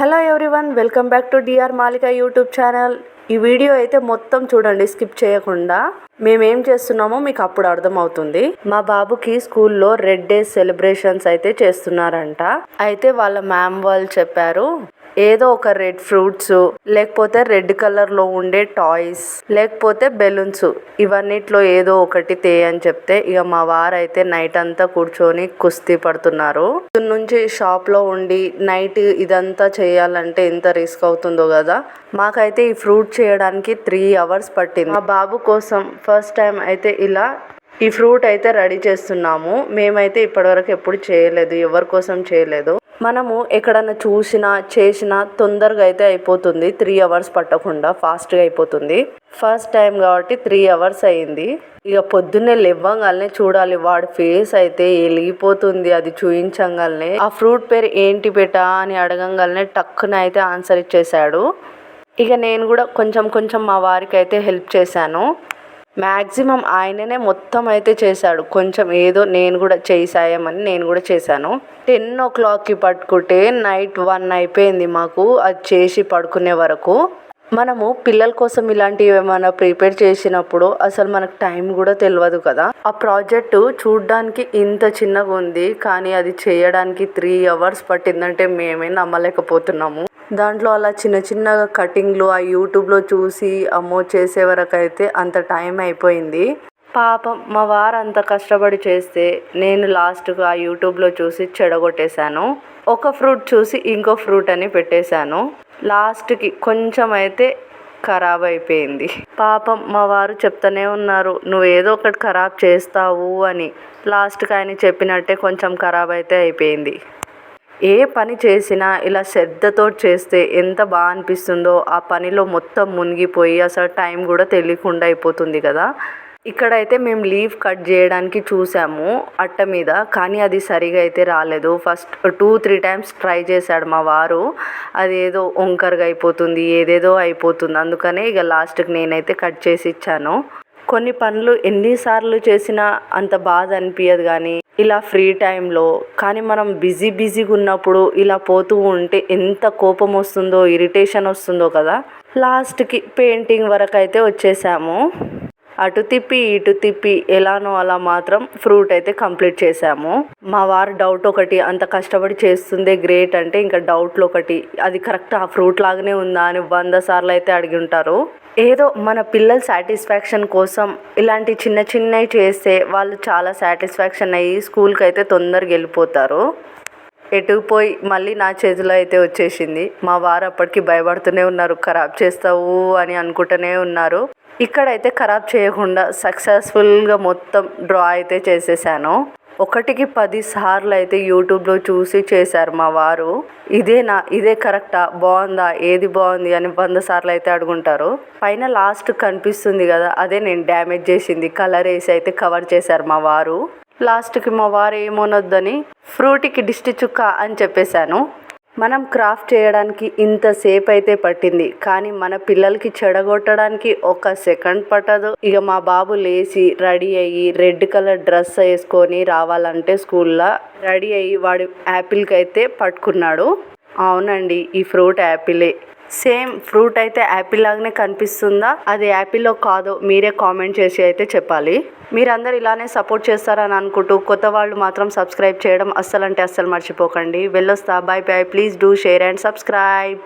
Hello everyone, welcome back to DR Malika YouTube channel. ఈ video అయితే మొత్తం చూడండి, స్కిప్ చేయకుండా. మేమేం చేస్తున్నామో మీకు అప్పుడు అర్థమవుతుంది. మా బాబుకి స్కూల్లో రెడ్ డే సెలబ్రేషన్స్ అయితే చేస్తున్నారంట. అయితే వాళ్ళ మ్యామ్ వాళ్ళు చెప్పారు, ఏదో ఒక రెడ్ ఫ్రూట్స్, లేకపోతే రెడ్ కలర్ లో ఉండే టాయ్స్, లేకపోతే బెలూన్స్, ఇవన్నిట్లో ఏదో ఒకటి తే అని చెప్తే ఇక మా వారైతే నైట్ అంతా కూర్చొని కుస్తీ పడుతున్నారు. నుంచి షాప్ లో ఉండి నైట్ ఇదంతా చేయాలంటే ఎంత రిస్క్ అవుతుందో కదా. మాకైతే ఈ ఫ్రూట్ చేయడానికి 3 hours పట్టింది. మా బాబు కోసం ఫస్ట్ టైం అయితే ఇలా ఈ ఫ్రూట్ అయితే రెడీ చేస్తున్నాము. మేమైతే ఇప్పటివరకు ఎప్పుడు చేయలేదు, ఎవరి కోసం చేయలేదు. మనము ఎక్కడన్నా చూసినా చేసినా తొందరగా అయితే అయిపోతుంది. 3 hours పట్టకుండా ఫాస్ట్గా అయిపోతుంది. ఫస్ట్ టైం కాబట్టి 3 hours అయింది. ఇక పొద్దున్నే లేవగానే చూడాలి, వాడి ఫేస్ అయితే వెలిగిపోతుంది. అది చూయించగానే ఆ ఫ్రూట్ పేరు ఏంటి బేటా అని అడగంగానే టక్కున అయితే ఆన్సర్ ఇచ్చేసాడు. ఇక నేను కూడా కొంచెం మా వారికి అయితే హెల్ప్ చేశాను. మ్యాక్సిమం ఆయననే మొత్తం అయితే చేశాడు. కొంచెం ఏదో నేను కూడా చేసాయమని నేను కూడా చేశాను. 10 o'clockకి పట్టుకుంటే నైట్ 1 అయిపోయింది మాకు అది చేసి పడుకునే వరకు. మనము పిల్లల కోసం ఇలాంటివి ఏమైనా ప్రిపేర్ చేసినప్పుడు అసలు మనకు టైం కూడా తెలియదు కదా. ఆ ప్రాజెక్టు చూడ్డానికి ఇంత చిన్నగా ఉంది, కానీ అది చేయడానికి 3 hours పట్టిందంటే మేమే నమ్మలేకపోతున్నాము. దాంట్లో అలా చిన్నగా కటింగ్లు ఆ యూట్యూబ్లో చూసి అమ్మో చేసే వరకు అయితే అంత టైం అయిపోయింది. పాపం మా వారు అంత కష్టపడి చేస్తే నేను లాస్ట్గా ఆ యూట్యూబ్లో చూసి చెడగొట్టేశాను. ఒక ఫ్రూట్ చూసి ఇంకో ఫ్రూట్ అని పెట్టేశాను. లాస్ట్కి కొంచెం అయితే ఖరాబ్ అయిపోయింది. పాపం మా వారు చెప్తానే ఉన్నారు, నువ్వు ఏదో ఒకటి ఖరాబ్ చేస్తావు అని. లాస్ట్కి ఆయన చెప్పినట్టే కొంచెం ఖరాబ్ అయితే అయిపోయింది. ఏ పని చేసినా ఇలా శ్రద్ధతో చేస్తే ఎంత బాగా అనిపిస్తుందో. ఆ పనిలో మొత్తం మునిగిపోయి అసలు టైం కూడా తెలియకుండా అయిపోతుంది కదా. ఇక్కడైతే మేము లీఫ్ కట్ చేయడానికి చూసాము అట్ట మీద, కానీ అది సరిగా అయితే రాలేదు. ఫస్ట్ 2-3 times ట్రై చేశాడు మా వారు. అదేదో వంకరగా అయిపోతుంది, ఏదేదో అయిపోతుంది. అందుకనే ఇక లాస్ట్కి నేనైతే కట్ చేసి ఇచ్చాను. కొన్ని పనులు ఎన్నిసార్లు చేసినా అంత బాధ అనిపించదు కానీ ఇలా ఫ్రీ టైంలో. కానీ మనం బిజీగా ఉన్నప్పుడు ఇలా పోతూ ఉంటే ఎంత కోపం వస్తుందో, ఇరిటేషన్ వస్తుందో కదా. లాస్ట్కి పెయింటింగ్ వరకు అయితే వచ్చేసాము. అటు తిప్పి ఇటు తిప్పి ఎలానో అలా మాత్రం ఫ్రూట్ అయితే కంప్లీట్ చేసాము. మా వారు డౌట్ ఒకటి, అంత కష్టపడి చేస్తుందే గ్రేట్ అంటే ఇంకా డౌట్లు ఒకటి, అది కరెక్ట్ ఆ ఫ్రూట్ లాగానే ఉందా అని 100 సార్లు అయితే అడిగి ఉంటారు. ఏదో మన పిల్లల సాటిస్ఫాక్షన్ కోసం ఇలాంటి చిన్నవి చేస్తే వాళ్ళు చాలా సాటిస్ఫాక్షన్ అయ్యి స్కూల్కి అయితే తొందరగా వెళ్ళిపోతారు. ఎటుపోయి మళ్ళీ నా చేతిలో అయితే వచ్చేసింది. మా వారు అప్పటికి భయపడుతూనే ఉన్నారు, ఖరాబ్ చేస్తావు అని అనుకుంటూనే ఉన్నారు. ఇక్కడైతే ఖరాబ్ చేయకుండా సక్సెస్ఫుల్గా మొత్తం డ్రా అయితే చేసేసాను. 1కి 10 సార్లు అయితే యూట్యూబ్లో చూసి చేశారు మా వారు. ఇదే కరెక్టా, బాగుందా, ఏది బాగుంది అని 100 సార్లు అయితే అడుగుంటారు. పైన లాస్ట్ కనిపిస్తుంది కదా, అదే నేను డ్యామేజ్ చేసింది. కలర్ వేసి అయితే కవర్ చేశారు మా వారు. లాస్ట్కి మా వారు ఏమనొద్దని ఫ్రూట్కి దిష్టి చుక్క అని చెప్పేశాను. మనం క్రాఫ్ట్ చేయడానికి ఇంతసేపు అయితే పట్టింది, కానీ మన పిల్లలకి చెడగొట్టడానికి 1 second పట్టదు. ఇక మా బాబు లేచి రెడీ అయ్యి రెడ్ కలర్ డ్రెస్ వేసుకొని రావాలంటే స్కూల్లో రెడీ అయ్యి వాడు యాపిల్కి అయితే పట్టుకున్నాడు. అవునండి, ఈ ఫ్రూట్ యాపిలే. సేమ్ ఫ్రూట్ అయితే యాపిల్ లాగానే కనిపిస్తుందా, అది యాపిల్లో కాదో మీరే కామెంట్ చేసి అయితే చెప్పాలి. మీరందరూ ఇలానే సపోర్ట్ చేస్తారని అనుకుంటూ కొత్త వాళ్ళు మాత్రం సబ్స్క్రైబ్ చేయడం అస్సలు మర్చిపోకండి. వెళ్ళొస్తా, bye. Please do share and subscribe.